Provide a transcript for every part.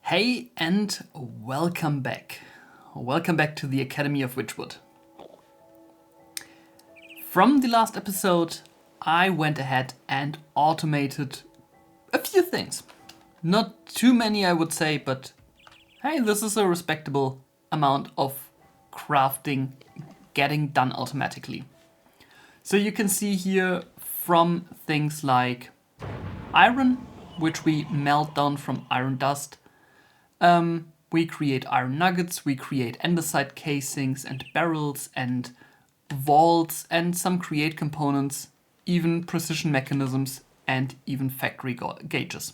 Hey and welcome back. Welcome back to the Academy of Witchwood. From the last episode, I went ahead and automated a few things. Not too many, I would say, but hey, this is a respectable amount of crafting getting done automatically. So you can see here from things like iron, which we melt down from iron dust. We create iron nuggets, we create andesite casings and barrels and vaults and some create components, even precision mechanisms and even factory gauges.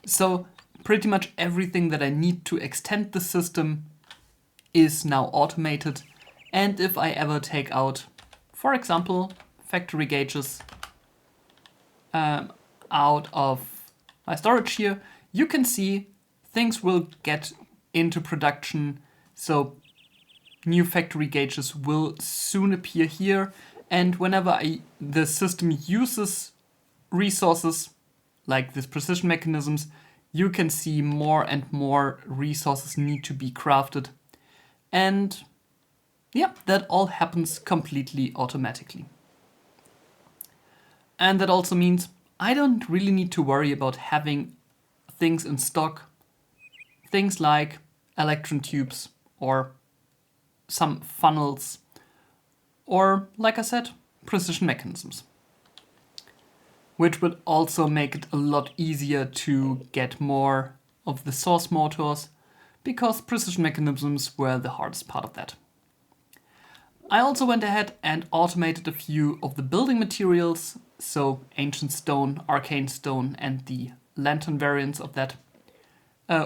So pretty much everything that I need to extend the system is now automated. And if I ever take out, for example, factory gauges out of my storage here, you can see things will get into production, so new factory gauges will soon appear here. And whenever the system uses resources like these precision mechanisms, you can see more and more resources need to be crafted. And yeah, that all happens completely automatically. And that also means I don't really need to worry about having things in stock. Things like electron tubes or some funnels or, like I said, precision mechanisms. Which would also make it a lot easier to get more of the source motors, because precision mechanisms were the hardest part of that. I also went ahead and automated a few of the building materials, so ancient stone, arcane stone, and the lantern variants of that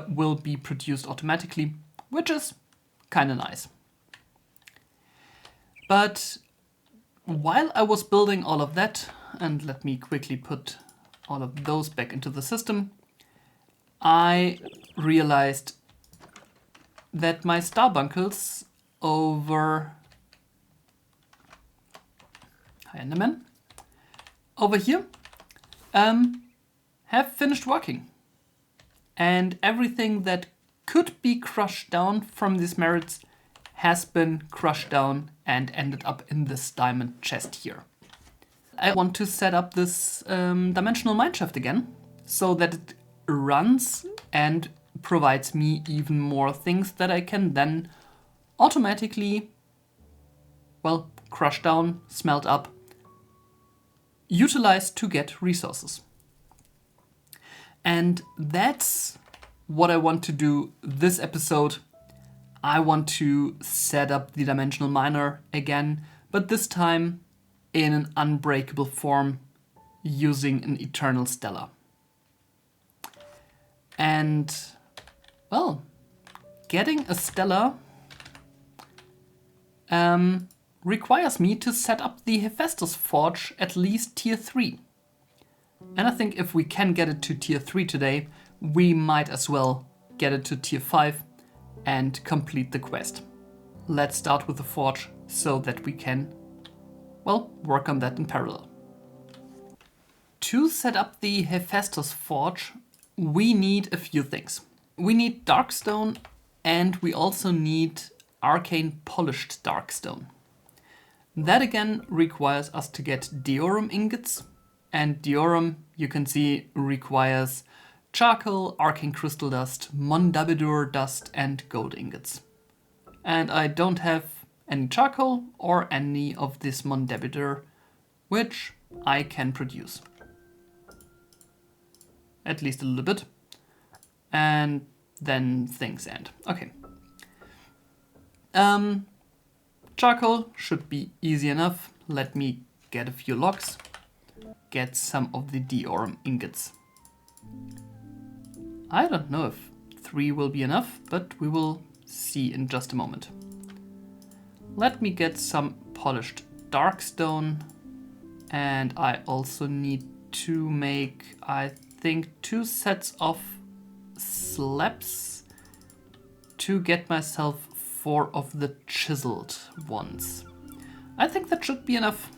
will be produced automatically, which is kind of nice. But while I was building all of that, and let me quickly put all of those back into the system, I realized that my starbunkles over here have finished working. And everything that could be crushed down from these merits has been crushed down and ended up in this diamond chest here. I want to set up this dimensional mineshaft again so that it runs and provides me even more things that I can then automatically, crush down, smelt up, utilize to get resources. And that's what I want to do this episode. I want to set up the dimensional miner again, but this time in an unbreakable form using an eternal Stella. And, getting a Stella requires me to set up the Hephaestus Forge at least tier 3. And I think if we can get it to tier 3 today, we might as well get it to tier 5 and complete the quest. Let's start with the forge so that we can, work on that in parallel. To set up the Hephaestus Forge, we need a few things. We need darkstone and we also need arcane polished darkstone. That again requires us to get diorum ingots. And diorum, you can see, requires charcoal, arcane crystal dust, mondabidur dust, and gold ingots. And I don't have any charcoal or any of this mondabidur, which I can produce. At least a little bit. And then things end. Okay. Charcoal should be easy enough. Let me get a few logs. Get some of the diorum ingots. I don't know if 3 will be enough, but we will see in just a moment. Let me get some polished darkstone, and I also need to make, I think, 2 sets of slabs to get myself 4 of the chiseled ones. I think that should be enough.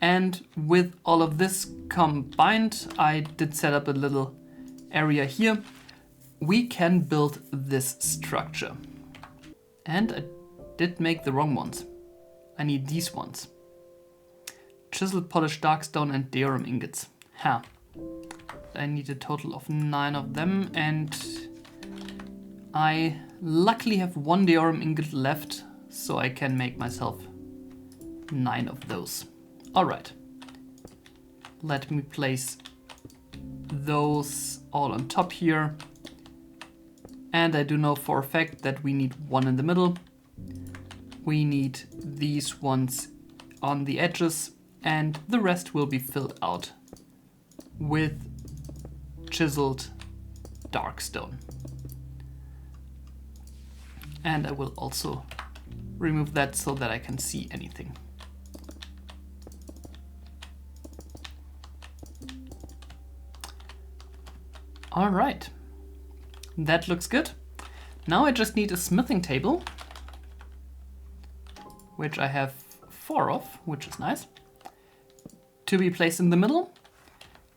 And with all of this combined, I did set up a little area here. We can build this structure. And I did make the wrong ones. I need these ones. Chiseled polished darkstone and deorum ingots. Ha. I need a total of 9 of them, and I luckily have 1 deorum ingot left, so I can make myself 9 of those. Alright. Let me place those all on top here. And I do know for a fact that we need 1 in the middle. We need these ones on the edges, and the rest will be filled out with chiseled darkstone. And I will also remove that so that I can see anything. All right, that looks good. Now I just need a smithing table, which I have 4 of, which is nice, to be placed in the middle.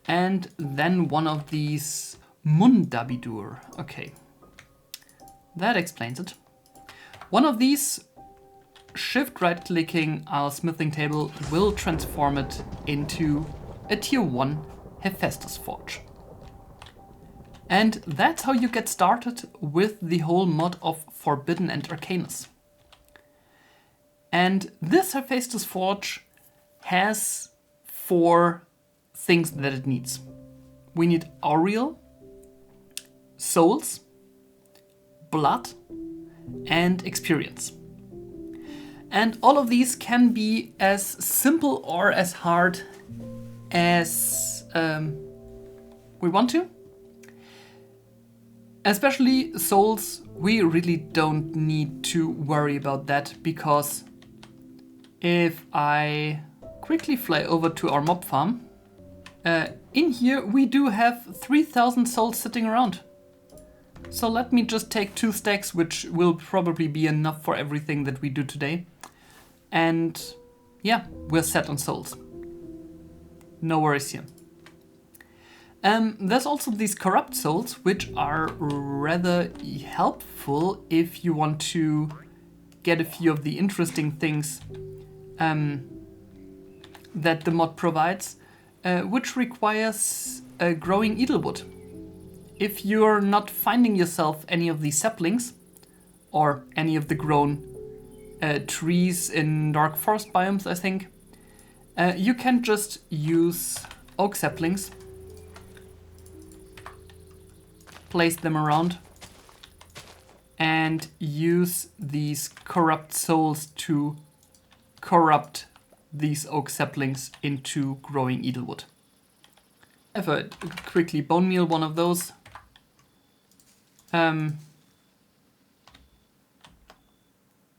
And then one of these mundabidur. Okay, that explains it. One of these, shift right clicking our smithing table will transform it into a tier 1 Hephaestus forge. And that's how you get started with the whole mod of Forbidden and Arcanus. And this Hephaestus forge has 4 things that it needs. We need aureole, souls, blood, and experience. And all of these can be as simple or as hard as we want to. Especially souls, we really don't need to worry about that, because if I quickly fly over to our mob farm, in here we do have 3,000 souls sitting around. So let me just take 2 stacks, which will probably be enough for everything that we do today. And yeah, we're set on souls. No worries here. There's also these corrupt souls, which are rather helpful if you want to get a few of the interesting things that the mod provides, which requires growing edelwood. If you're not finding yourself any of these saplings, or any of the grown trees in dark forest biomes, I think, you can just use oak saplings, place them around, and use these corrupt souls to corrupt these oak saplings into growing edelwood. If I quickly bone meal one of those,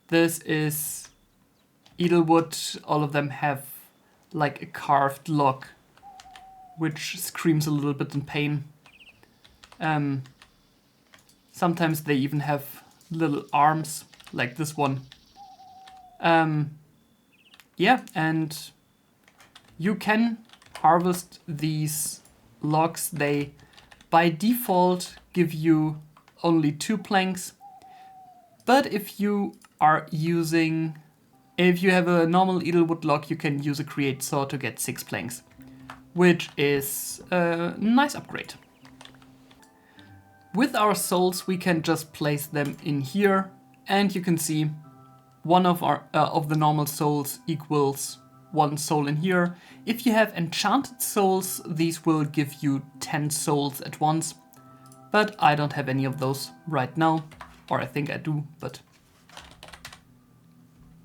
this is edelwood. All of them have like a carved log, which screams a little bit in pain. Sometimes they even have little arms, like this one. Yeah, and you can harvest these logs. They, by default, give you only 2 planks. But if you are using, if you have a normal edelwood log, you can use a create saw to get 6 planks, which is a nice upgrade. With our souls, we can just place them in here, and you can see one of our of the normal souls equals 1 soul in here. If you have enchanted souls, these will give you 10 souls at once, but I don't have any of those right now, or I think I do, but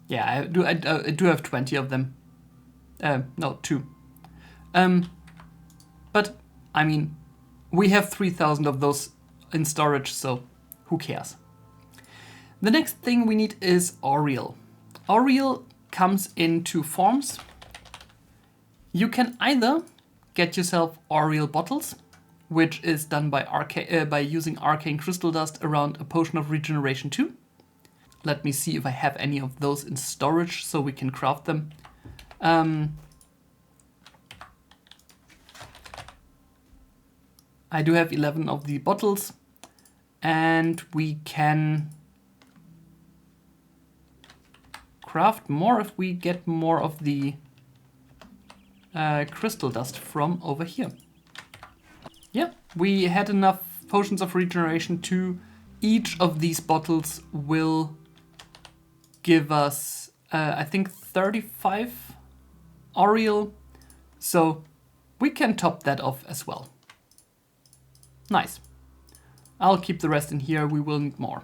yeah, I do have 20 of them. No, 2. But I mean, we have 3,000 of those in storage, so who cares? The next thing we need is aureole. Aureole comes in 2 forms. You can either get yourself aureole bottles, which is done by using arcane crystal dust around a potion of regeneration 2. Let me see if I have any of those in storage so we can craft them. I do have 11 of the bottles, and we can craft more if we get more of the crystal dust from over here. Yeah, we had enough potions of regeneration to each of these bottles will give us, I think, 35 Oriel. So we can top that off as well. Nice. I'll keep the rest in here. We will need more.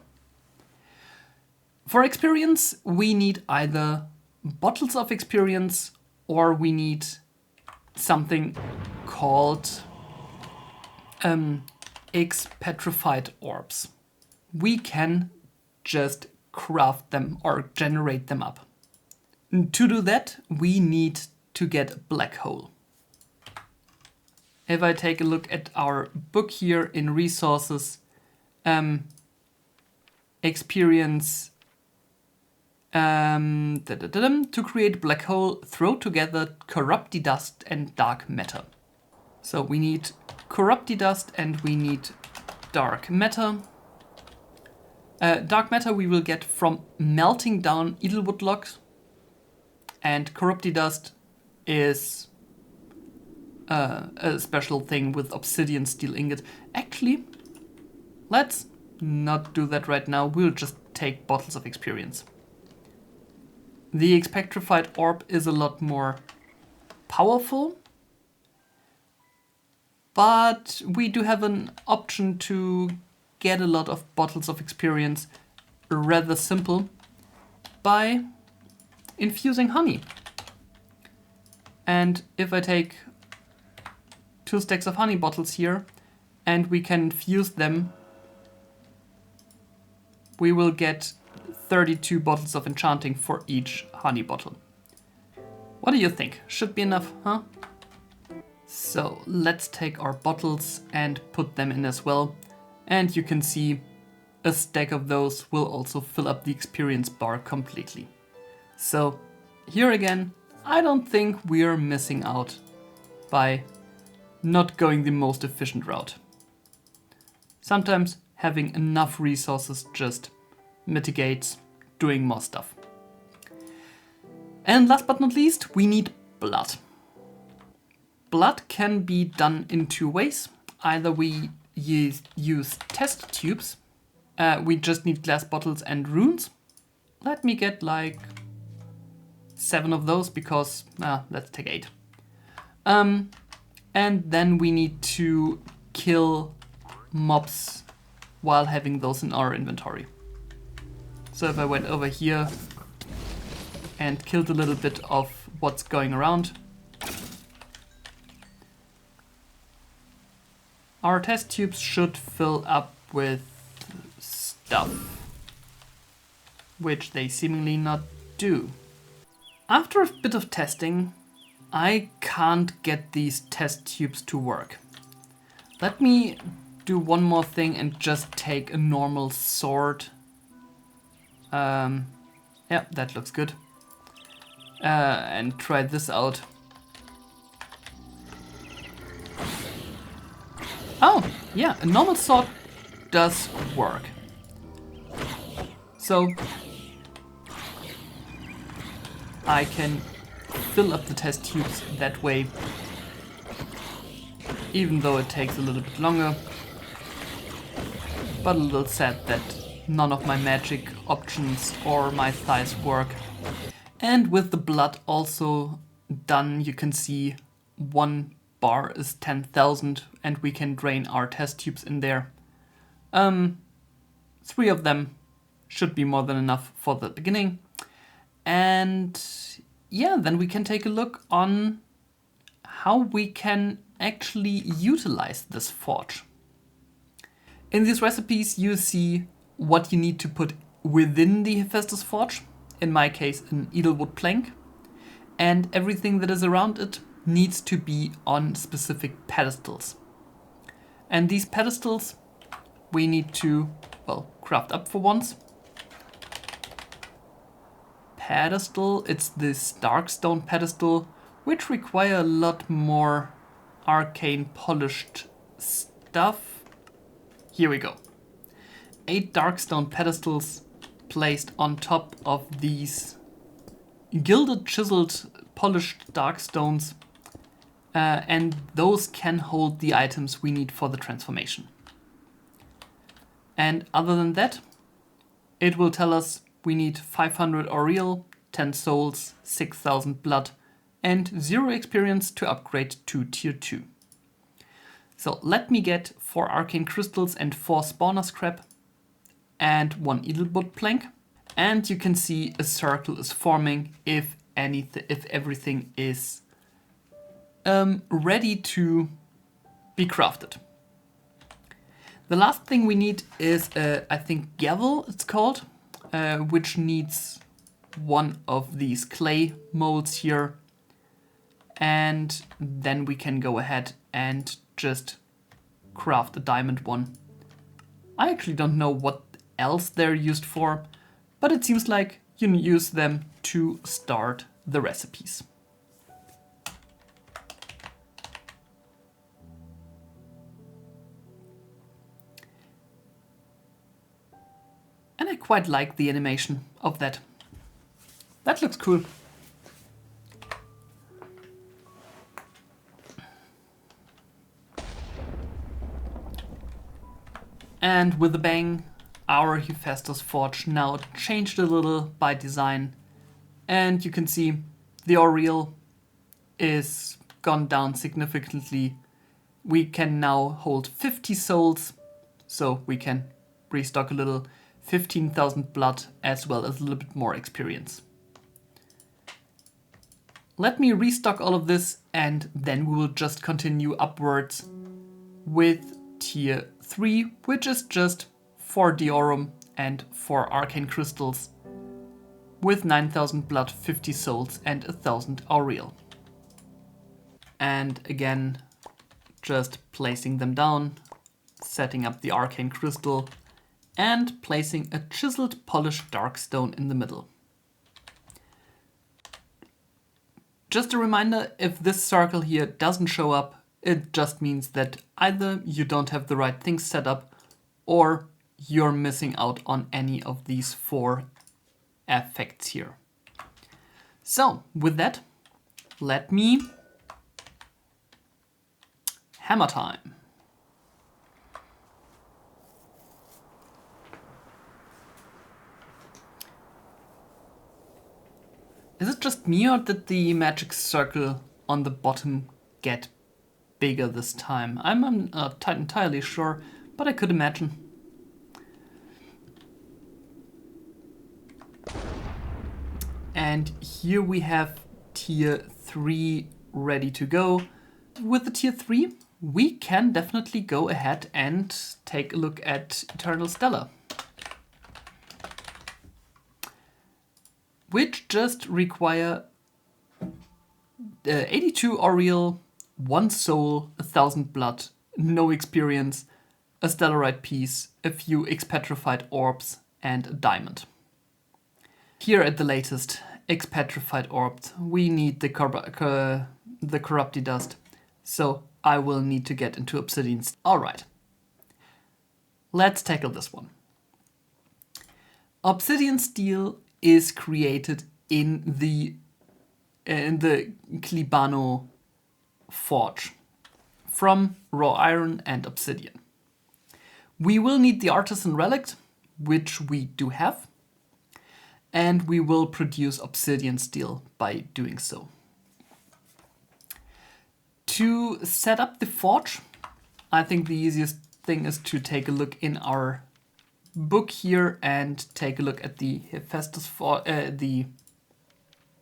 For experience, we need either bottles of experience or we need something called X-petrified orbs. We can just craft them or generate them up. And to do that, we need to get a black hole. If I take a look at our book here in resources, experience to create black hole, throw together corrupty dust and dark matter. So we need corrupty dust and we need dark matter. Dark matter we will get from melting down edelwood logs, and corrupty dust is a special thing with obsidian steel ingot. Actually, let's not do that right now. We'll just take bottles of experience. The X-petrified orb is a lot more powerful, but we do have an option to get a lot of bottles of experience rather simple by infusing honey. And if I take 2 stacks of honey bottles here and we can infuse them, we will get 32 bottles of enchanting for each honey bottle. What do you think? Should be enough, huh? So let's take our bottles and put them in as well. And you can see a stack of those will also fill up the experience bar completely. So here again, I don't think we're missing out by not going the most efficient route. Sometimes having enough resources just mitigates doing more stuff. And last but not least, we need blood. Blood can be done in 2 ways. Either we use test tubes. We just need glass bottles and runes. Let me get like 7 of those because, let's take 8. And then we need to kill mobs while having those in our inventory. So if I went over here and killed a little bit of what's going around, our test tubes should fill up with stuff, which they seemingly not do. After a bit of testing, I can't get these test tubes to work. Let me do one more thing and just take a normal sword. Yeah, that looks good. And try this out. Oh, yeah, a normal sword does work. So I can fill up the test tubes that way, even though it takes a little bit longer. But a little sad that none of my magic options or my thighs work. And with the blood also done, you can see 1 bar is 10,000 and we can drain our test tubes in there. 3 of them should be more than enough for the beginning. And yeah, then we can take a look on how we can actually utilize this forge. In these recipes you see what you need to put within the Hephaestus forge, in my case an edelwood plank, and everything that is around it needs to be on specific pedestals. And these pedestals we need to, well, craft up for once. Pedestal, it's this darkstone pedestal, which require a lot more arcane polished stuff. Here we go. 8 darkstone pedestals placed on top of these gilded, chiseled, polished darkstones. And those can hold the items we need for the transformation. And other than that, it will tell us we need 500 Aureal, 10 souls, 6000 blood, and 0 experience to upgrade to tier 2. So let me get 4 arcane crystals and 4 spawner scrap and 1 edelwood plank. And you can see a circle is forming if everything is ready to be crafted. The last thing we need is, I think, gavel it's called, which needs one of these clay molds here. And then we can go ahead and just craft a diamond one. I actually don't know what else they're used for, but it seems like you can use them to start the recipes. And I quite like the animation of that. That looks cool. And with a bang, our Hephaestus Forge now changed a little by design. And you can see the Aureal is gone down significantly. We can now hold 50 souls, so we can restock a little, 15,000 blood, as well as a little bit more experience. Let me restock all of this, and then we will just continue upwards with tier 3, which is just 4 Diorum and 4 arcane crystals, with 9,000 blood, 50 souls, and 1,000 Aureal. And again, just placing them down, setting up the arcane crystal, and placing a chiseled, polished darkstone in the middle. Just a reminder, if this circle here doesn't show up, it just means that either you don't have the right things set up, or you're missing out on any of these 4 effects here. So, with that, let me... hammer time. Is it just me, or did the magic circle on the bottom get bigger this time? I'm not entirely sure, but I could imagine. And here we have tier 3 ready to go. With the tier 3, we can definitely go ahead and take a look at Eternal Stella, which just require 82 Aureal, 1 soul, 1,000 blood, no experience, a stellarite piece, a few expetrified orbs, and a diamond. Here at the latest, expetrified orbs, we need the corrupted dust, so I will need to get into obsidian. Alright, let's tackle this one. Obsidian steel is created in the Klibano forge from raw iron and obsidian. We will need the artisan relic, which we do have, and we will produce obsidian steel by doing so. To set up the forge, I think the easiest thing is to take a look in our book here and take a look at the Hephaestus Forge,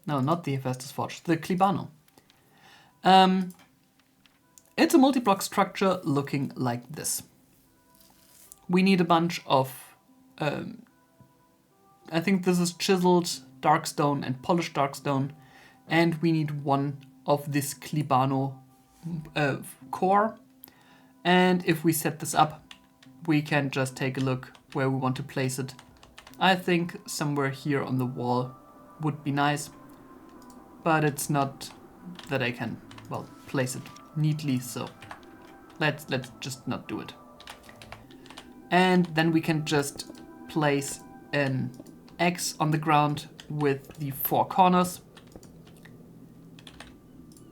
not the Hephaestus Forge, the Klibano. It's a multi-block structure looking like this. We need a bunch of, I think this is chiseled darkstone and polished darkstone, and we need 1 of this Klibano core. And if we set this up, we can just take a look where we want to place it. I think somewhere here on the wall would be nice, but it's not that I can, well, place it neatly, so Let's just not do it. And then we can just place an X on the ground with the 4 corners.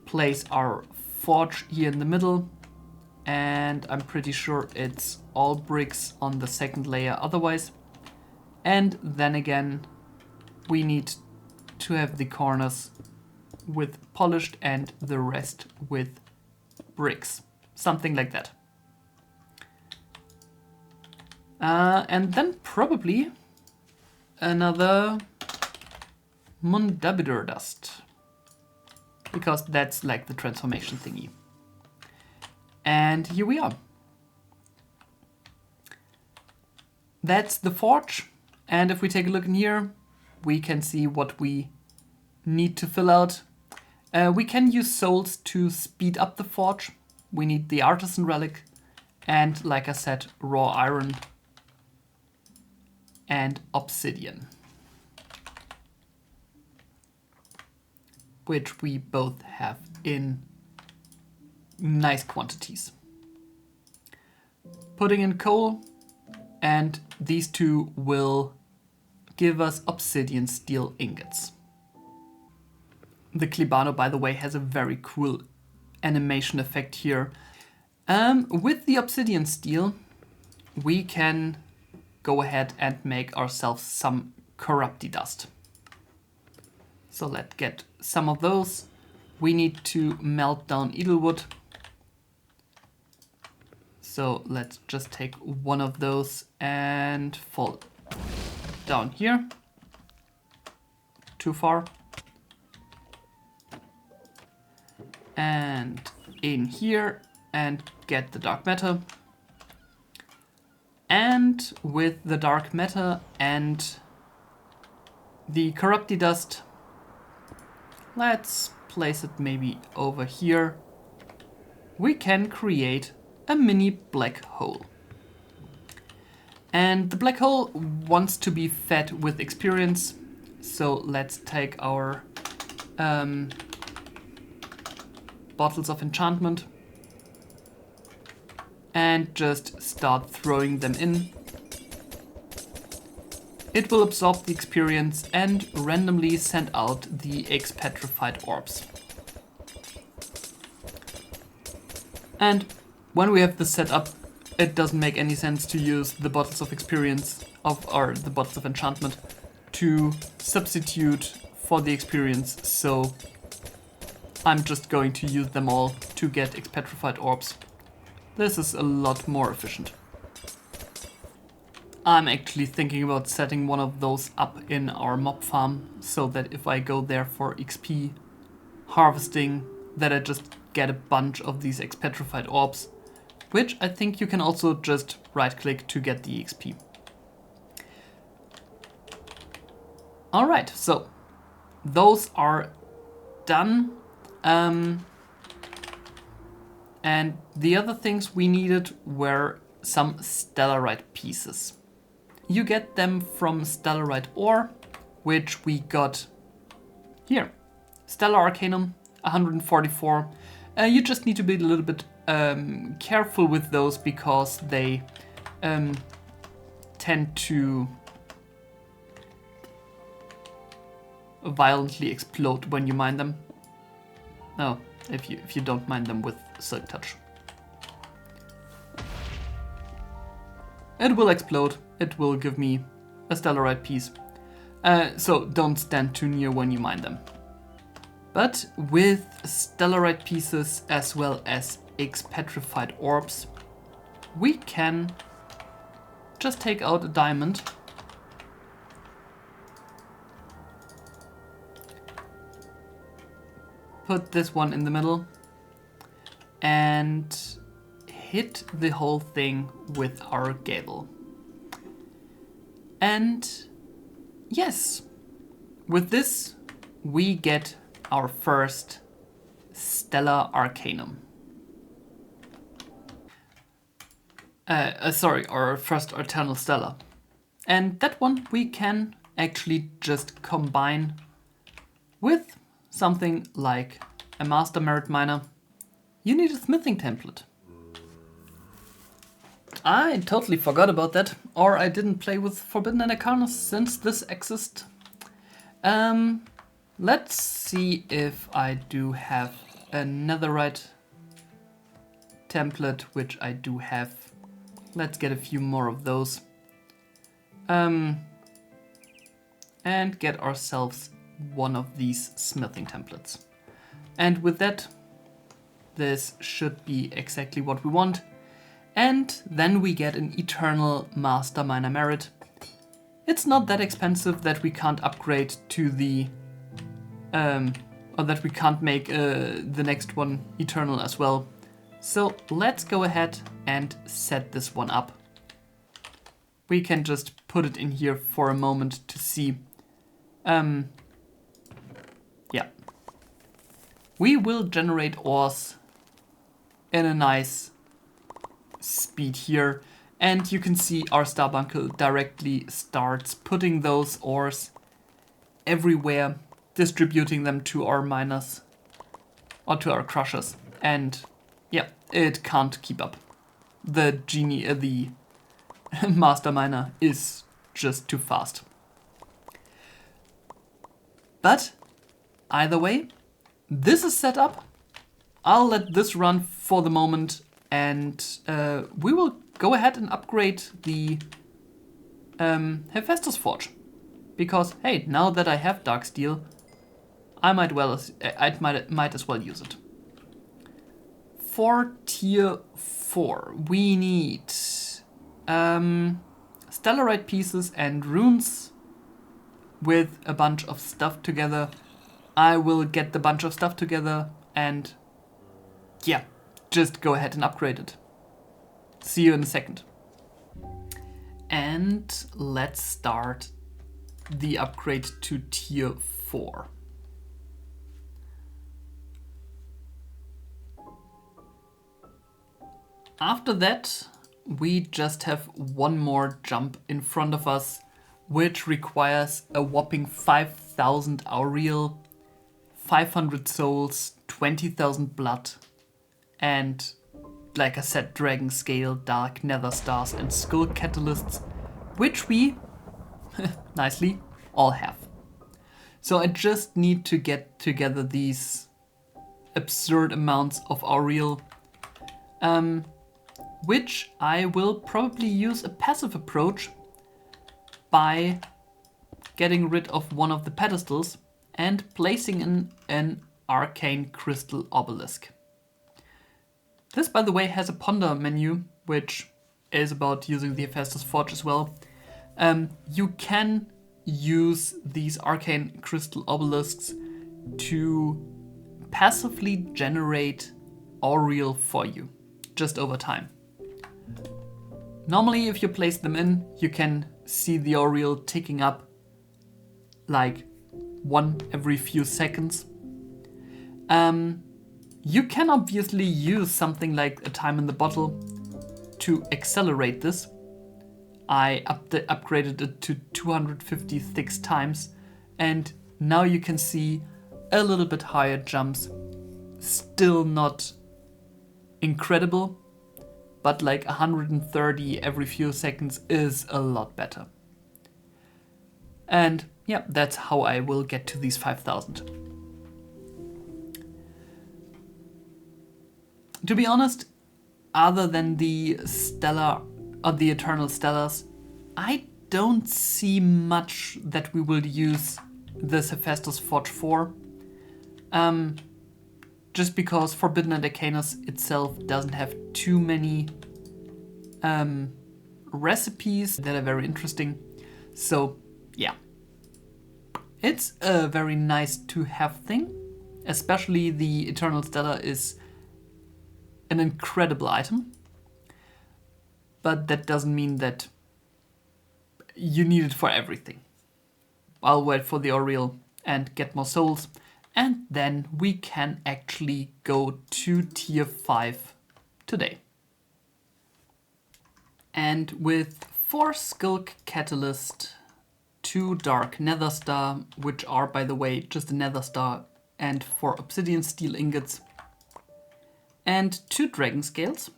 Place our forge here in the middle. And I'm pretty sure it's all bricks on the second layer otherwise. And then again, we need to have the corners with polished and the rest with bricks. Something like that. And then probably another Mundabidor dust. Because that's like the transformation thingy. And here we are. That's the forge. And if we take a look in here, we can see what we need to fill out. We can use souls to speed up the forge. We need the artisan relic. And like I said, raw iron and obsidian. Which we both have in nice quantities. Putting in coal, and these two will give us obsidian steel ingots. The Klebano, by the way, has a very cool animation effect here. With the obsidian steel, we can go ahead and make ourselves some corrupti dust. So let's get some of those. We need to melt down edelwood. So let's just take one of those and fall down here. Too far. And in here and get the dark matter. And with the dark matter and the corrupti dust, let's place it maybe over here. We can create a mini black hole. And the black hole wants to be fed with experience. So let's take our bottles of enchantment and just start throwing them in. It will absorb the experience and randomly send out the expetrified orbs. And when we have this set up, it doesn't make any sense to use the bottles of experience or the bottles of enchantment to substitute for the experience. So I'm just going to use them all to get expetrified orbs. This is a lot more efficient. I'm actually thinking about setting one of those up in our mob farm so that if I go there for XP harvesting, that I just get a bunch of these expetrified orbs, which I think you can also just right click to get the XP. Alright, so those are done. And the other things we needed were some stellarite pieces. You get them from stellarite ore, which we got here. Stellar Arcanum, 144. You just need to be a little bit careful with those because they tend to violently explode when you mine them. No, if you don't mine them with Silk Touch. It will explode. It will give me a stellarite piece. So don't stand too near when you mine them. But with stellarite pieces as well as expetrified orbs, we can just take out a diamond. Put this one in the middle and hit the whole thing with our gavel. And yes, with this we get our first Stellar Arcanum. Our first Eternal Stellar. And that one we can actually just combine with something like a Master Merit Miner. You need a smithing template. I totally forgot about that, or I didn't play with Forbidden and Arcane since this exists. Let's see if I do have a netherite template, which I do have. Let's get a few more of those. And get ourselves one of these smithing templates. And with that, this should be exactly what we want. And then we get an eternal master miner merit. It's not that expensive that we can't upgrade to the, or that we can't make the next one eternal as well. So let's go ahead and set this one up. We can just put it in here for a moment to see. Yeah. We will generate ores in a nice speed here. And you can see our Starbuncle directly starts putting those ores everywhere, distributing them to our miners or to our crushers. And yeah, it can't keep up. The the master miner is just too fast. But either way, this is set up. I'll let this run for the moment, and we will go ahead and upgrade the Hephaestus Forge. Because hey, now that I have dark steel, I might as well use it. For tier 4, we need stellarite pieces and runes with a bunch of stuff together. I will get the bunch of stuff together and yeah, just go ahead and upgrade it. See you in a second. And let's start the upgrade to tier 4. After that, we just have one more jump in front of us, which requires a whopping 5,000 Auriel, 500 souls, 20,000 blood, and like I said, dragon scale, dark nether stars, and skull catalysts, which we nicely all have. So I just need to get together these absurd amounts of Auriel, which I will probably use a passive approach by getting rid of one of the pedestals and placing in an arcane crystal obelisk. This, by the way, has a ponder menu, which is about using the Hephaestus Forge as well. You can use these arcane crystal obelisks to passively generate Auriel for you, just over time. Normally, if you place them in, you can see the Auriel ticking up like one every few seconds. You can obviously use something like a time in the bottle to accelerate this. I upgraded it to 256 times, and now you can see a little bit higher jumps. Still not incredible, but like 130 every few seconds is a lot better. And yeah, that's how I will get to these 5,000. To be honest, other than the Stella or the Eternal Stellars, I don't see much that we will use this Hephaestus Forge for. Just because Forbidden and Arcanus itself doesn't have too many recipes that are very interesting. So yeah, it's a very nice to have thing. Especially the Eternal Stella is an incredible item. But that doesn't mean that you need it for everything. I'll wait for the Auriel and get more souls. And then we can actually go to tier 5 today. And with 4 Skulk Catalyst, 2 Dark Nether Star, which are, by the way, just a Nether Star, and 4 Obsidian Steel Ingots, and 2 Dragon Scales,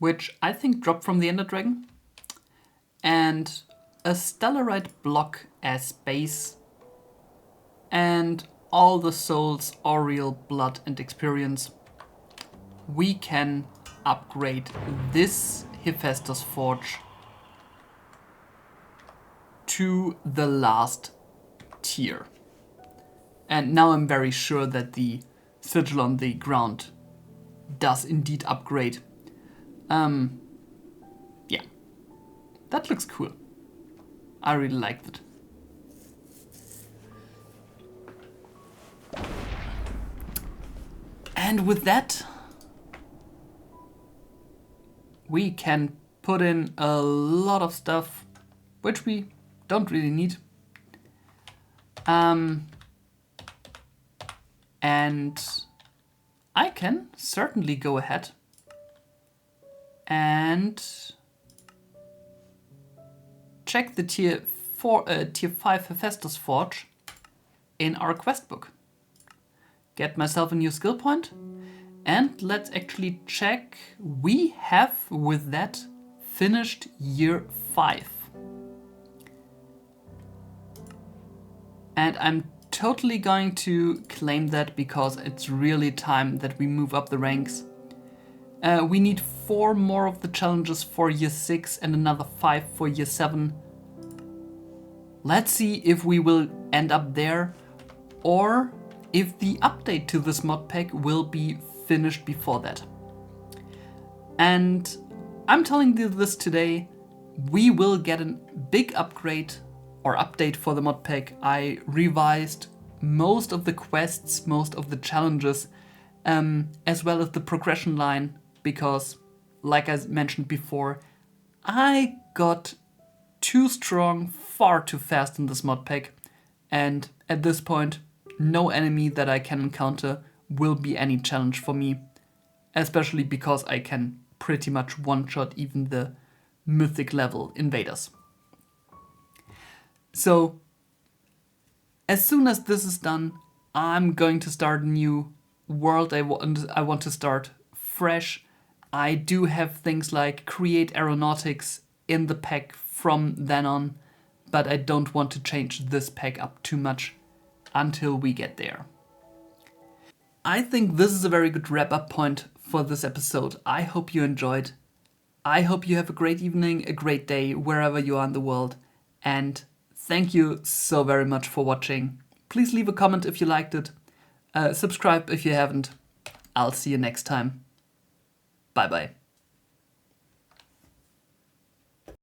which I think dropped from the Ender Dragon, and a Stellarite block as base, and all the souls, Aureal, blood, and experience, we can upgrade this Hephaestus Forge to the last tier. And now I'm very sure that the sigil on the ground does indeed upgrade. Yeah, that looks cool. I really liked it. And with that, we can put in a lot of stuff which we don't really need. And I can certainly go ahead and check the tier 5 Hephaestus Forge in our questbook. Get myself a new skill point, and let's actually check. We have with that finished year 5. And I'm totally going to claim that because it's really time that we move up the ranks. We need 4 more of the challenges for year 6 and another 5 for year 7. Let's see if we will end up there, or if the update to this mod pack will be finished before that. And I'm telling you this today, we will get a big upgrade or update for the mod pack. I revised most of the quests, most of the challenges, as well as the progression line, because, like I mentioned before, I got too strong far too fast in this mod pack, and at this point, no enemy that I can encounter will be any challenge for me, especially because I can pretty much one-shot even the mythic level invaders. So, as soon as this is done, I'm going to start a new world. I want to start fresh. I do have things like create aeronautics in the pack from then on, but I don't want to change this pack up too much until we get there. I think this is a very good wrap-up point for this episode. I hope you enjoyed. I hope you have a great evening, a great day, wherever you are in the world. And thank you so very much for watching. Please leave a comment if you liked it. Subscribe if you haven't. I'll see you next time. Bye bye.